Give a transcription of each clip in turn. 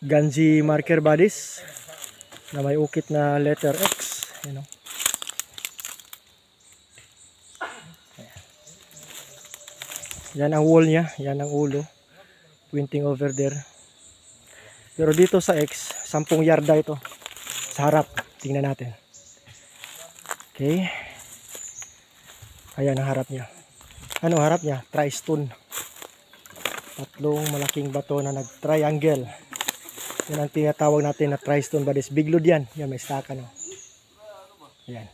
Ganji marker bodies na may ukit na letter X, you know. Yan ang wall niya, yan ang ulo, pointing over there. Pero dito sa X, 10 yarda ito sa harap. Tingnan natin. Okay. Ayan ang harap niya. Ano harap niya? Tri-stone. Tatlong malaking bato na nag-triangle. Yan ang tinatawag natin na tri-stone bodies. Biglod yan. Yan, may staka, no? Ayan.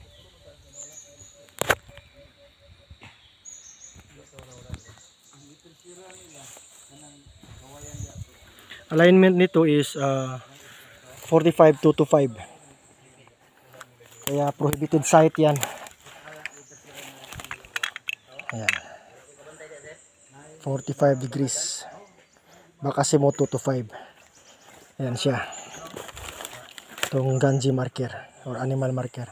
Alignment nito is 45-225. Kaya prohibited site yan. Ayan. 45 degrees. Baka mo 225. Ayan siya. Itong Ganji marker or animal marker.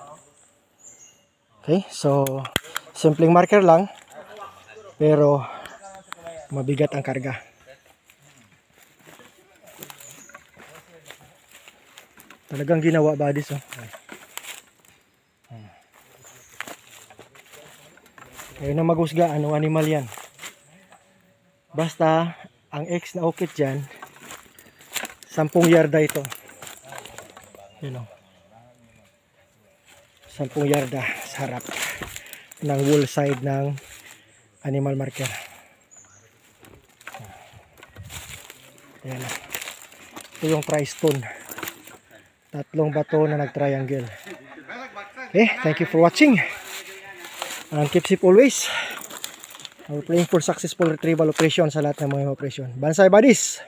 Okay, so simpleng marker lang pero mabigat ang karga. Talagang ginawa bodies, oh. Kayo na maghusga anong animal yan. Basta ang X na ukit dyan 10 yarda ito. You know, 10 yarda sa harap ng wall side ng animal marker. Ayan. Ito yung tri-stone. Tatlong bato na nag-triangle. Okay, thank you for watching. And keep safe always. We're praying for successful retrieval operation sa lahat ng mga operation. Bansay buddies!